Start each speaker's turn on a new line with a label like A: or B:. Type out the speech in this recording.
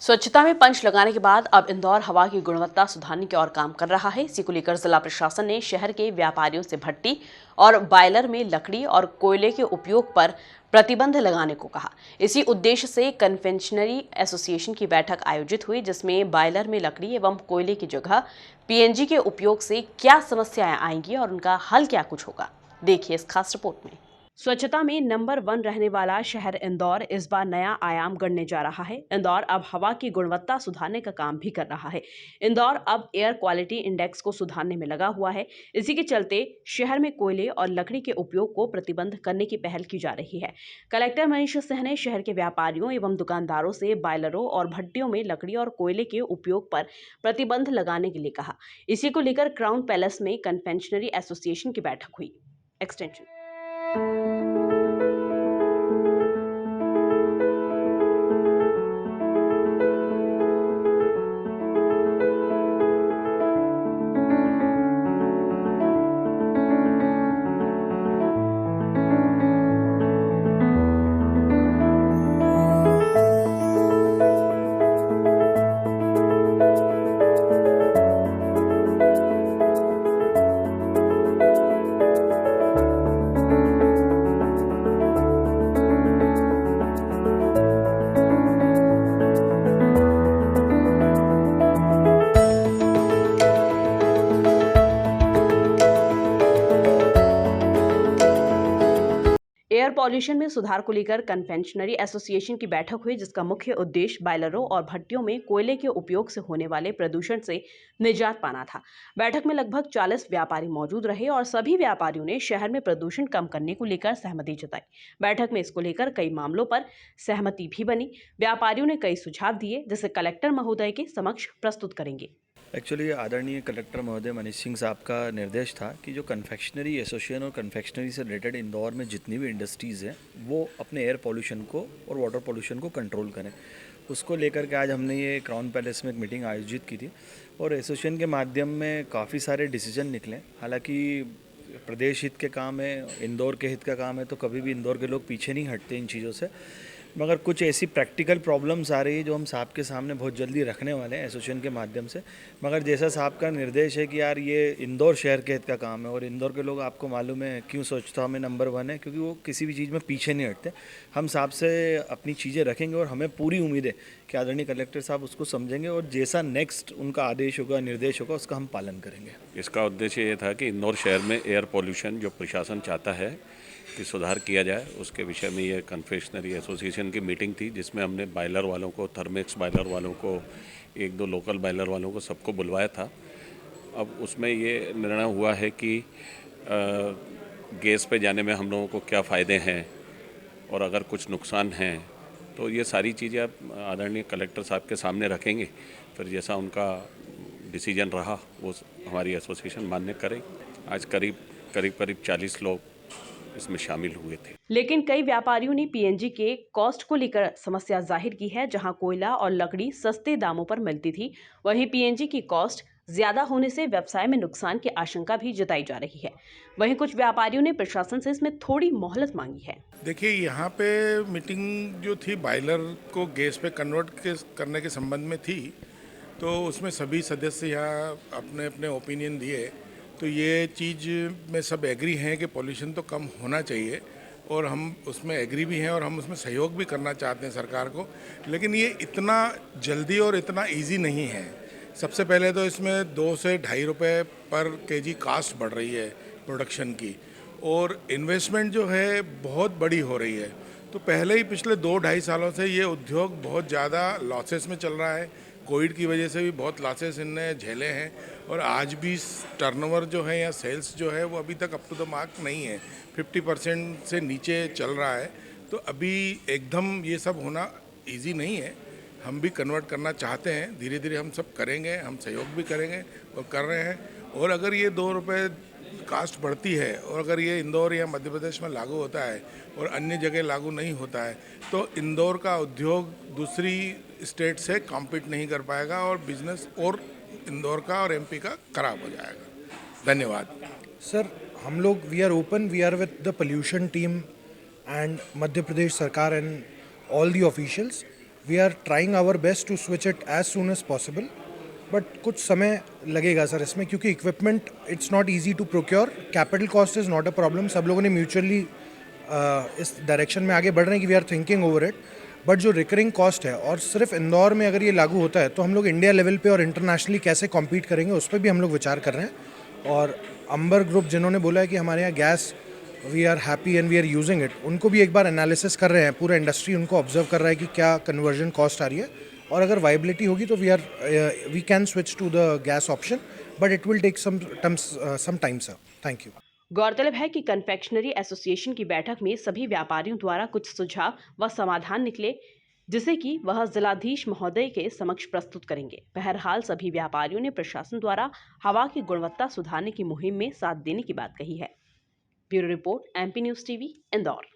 A: स्वच्छता में पंच लगाने के बाद अब इंदौर हवा की गुणवत्ता सुधारने की ओर काम कर रहा है। इसी को लेकर जिला प्रशासन ने शहर के व्यापारियों से भट्टी और बॉयलर में लकड़ी और कोयले के उपयोग पर प्रतिबंध लगाने को कहा। इसी उद्देश्य से कन्वेंशनरी एसोसिएशन की बैठक आयोजित हुई, जिसमें बॉयलर में लकड़ी एवं कोयले की जगह पीएनजी के उपयोग से क्या समस्याएं आएंगी और उनका हल क्या कुछ होगा, देखिए इस खास रिपोर्ट में। स्वच्छता में नंबर 1 रहने वाला शहर इंदौर इस बार नया आयाम गढ़ने जा रहा है। इंदौर अब हवा की गुणवत्ता सुधारने का काम भी कर रहा है। इंदौर अब एयर क्वालिटी इंडेक्स को सुधारने में लगा हुआ है। इसी के चलते शहर में कोयले और लकड़ी के उपयोग को प्रतिबंध करने की पहल की जा रही है। कलेक्टर मनीष सिंह ने शहर के व्यापारियों एवं दुकानदारों से बॉयलरों और भट्टियों में लकड़ी और कोयले के उपयोग पर प्रतिबंध लगाने के लिए कहा। इसी को लेकर क्राउन पैलेस में कन्वेंशनरी एसोसिएशन की बैठक हुई। एक्सटेंशन एयर पॉल्यूशन में सुधार को लेकर कन्वेंशनरी एसोसिएशन की बैठक हुई, जिसका मुख्य उद्देश्य बॉयलरों और भट्टियों में कोयले के उपयोग से होने वाले प्रदूषण से निजात पाना था। बैठक में लगभग 40 व्यापारी मौजूद रहे और सभी व्यापारियों ने शहर में प्रदूषण कम करने को लेकर सहमति जताई। बैठक में इसको लेकर कई मामलों पर सहमति भी बनी। व्यापारियों ने कई सुझाव दिए, जिसे कलेक्टर महोदय के समक्ष प्रस्तुत करेंगे।
B: एक्चुअली आदरणीय कलेक्टर महोदय मनीष सिंह साहब का निर्देश था कि जो कन्फेक्शनरी एसोसिएशन और कन्फेक्शनरी से रिलेटेड इंदौर में जितनी भी इंडस्ट्रीज़ हैं वो अपने एयर पोल्यूशन को और वाटर पोल्यूशन को कंट्रोल करें। उसको लेकर के आज हमने ये क्राउन पैलेस में एक मीटिंग आयोजित की थी और एसोसिएशन के माध्यम में काफ़ी सारे डिसीजन निकले। हालांकि प्रदेश हित के काम है, इंदौर के हित का काम है, तो कभी भी इंदौर के लोग पीछे नहीं हटते इन चीज़ों से। मगर कुछ ऐसी प्रैक्टिकल प्रॉब्लम्स आ रही है जो हम साहब के सामने बहुत जल्दी रखने वाले हैं एसोसिएशन के माध्यम से। मगर जैसा साहब का निर्देश है कि यार ये इंदौर शहर के हित का काम है और इंदौर के लोग आपको मालूम है क्यों स्वच्छता में नंबर 1 है, क्योंकि वो किसी भी चीज़ में पीछे नहीं हटते। हम साहब से अपनी चीज़ें रखेंगे और हमें पूरी उम्मीद है कि आदरणीय कलेक्टर साहब उसको समझेंगे और जैसा नेक्स्ट उनका आदेश होगा, निर्देश होगा, उसका हम पालन करेंगे।
C: इसका उद्देश्य ये था कि इंदौर शहर में एयर पोल्यूशन जो प्रशासन चाहता है कि सुधार किया जाए, उसके विषय में ये कन्फेक्शनरी एसोसिएशन की मीटिंग थी, जिसमें हमने बॉयलर वालों को, थर्मेक्स बॉयलर वालों को, 1-2 लोकल बॉयलर वालों को, सबको बुलवाया था। अब उसमें ये निर्णय हुआ है कि गैस पे जाने में हम लोगों को क्या फ़ायदे हैं और अगर कुछ नुकसान हैं तो ये सारी चीज़ें आप आदरणीय कलेक्टर साहब के सामने रखेंगे। फिर जैसा उनका डिसीजन रहा वो हमारी एसोसिएशन मान्य करेगी। आज करीब 40 लोग इसमें शामिल हुए थे।
A: लेकिन कई व्यापारियों ने पीएनजी के कॉस्ट को लेकर समस्या जाहिर की है। जहां कोयला और लकड़ी सस्ते दामों पर मिलती थी, वहीं पीएनजी की कॉस्ट ज्यादा होने से व्यवसाय में नुकसान की आशंका भी जताई जा रही है। वहीं कुछ व्यापारियों ने प्रशासन से इसमें थोड़ी मोहलत मांगी है।
D: देखिए, यहाँ पे मीटिंग जो थी बॉयलर को गैस पे कन्वर्ट करने के संबंध में थी, तो उसमें सभी सदस्य यहाँ अपने अपने ओपिनियन दिए। तो ये चीज़ में सब एग्री हैं कि पॉल्यूशन तो कम होना चाहिए और हम उसमें एग्री भी हैं और हम उसमें सहयोग भी करना चाहते हैं सरकार को। लेकिन ये इतना जल्दी और इतना इजी नहीं है। सबसे पहले तो इसमें 2 से ढाई रुपये पर केजी कास्ट बढ़ रही है प्रोडक्शन की और इन्वेस्टमेंट जो है बहुत बड़ी हो रही है। तो पहले ही पिछले 2-2.5 सालों से ये उद्योग बहुत ज़्यादा लॉसेस में चल रहा है। कोविड की वजह से भी बहुत लॉसेस इनने झेले हैं और आज भी टर्नओवर जो है या सेल्स जो है वो अभी तक अप टू द मार्क नहीं है, 50% से नीचे चल रहा है। तो अभी एकदम ये सब होना इजी नहीं है। हम भी कन्वर्ट करना चाहते हैं, धीरे धीरे हम सब करेंगे, हम सहयोग भी करेंगे और कर रहे हैं। और अगर ये 2 रुपये कास्ट बढ़ती है और अगर ये इंदौर या मध्य प्रदेश में लागू होता है और अन्य जगह लागू नहीं होता है तो इंदौर का उद्योग दूसरी स्टेट से कॉम्पीट नहीं कर पाएगा और बिजनेस और इंदौर का और एमपी का खराब हो जाएगा। धन्यवाद
E: सर। हम लोग we are with the pollution team and Madhya Pradesh सरकार and all the officials we are trying our best to switch it as soon as possible, but कुछ समय लगेगा सर इसमें, क्योंकि equipment it's not easy to procure, capital cost is not a problem, सब लोगों ने mutually इस direction में आगे बढ़ रहे हैं कि we are thinking over it, but जो रिकरिंग कॉस्ट है, और सिर्फ इंदौर में अगर ये लागू होता है तो हम लोग इंडिया लेवल पे और इंटरनेशनली कैसे कॉम्पीट करेंगे उस पर भी हम लोग विचार कर रहे हैं। और अंबर ग्रुप जिन्होंने बोला है कि हमारे यहाँ gas we are happy and we are using it, उनको भी एक बार एनालिसिस कर रहे हैं, पूरा इंडस्ट्री उनको ऑब्जर्व कर रहा है कि क्या कन्वर्जन कॉस्ट आ रही है, और अगर वाइबिलिटी होगी तो we can switch to the gas option, but it will take some time sir. Thank you.
A: गौरतलब है कि कन्फेक्शनरी एसोसिएशन की बैठक में सभी व्यापारियों द्वारा कुछ सुझाव व समाधान निकले, जिसे कि वह जिलाधीश महोदय के समक्ष प्रस्तुत करेंगे। बहरहाल सभी व्यापारियों ने प्रशासन द्वारा हवा की गुणवत्ता सुधारने की मुहिम में साथ देने की बात कही है। Bureau report, MP news TV, Indore.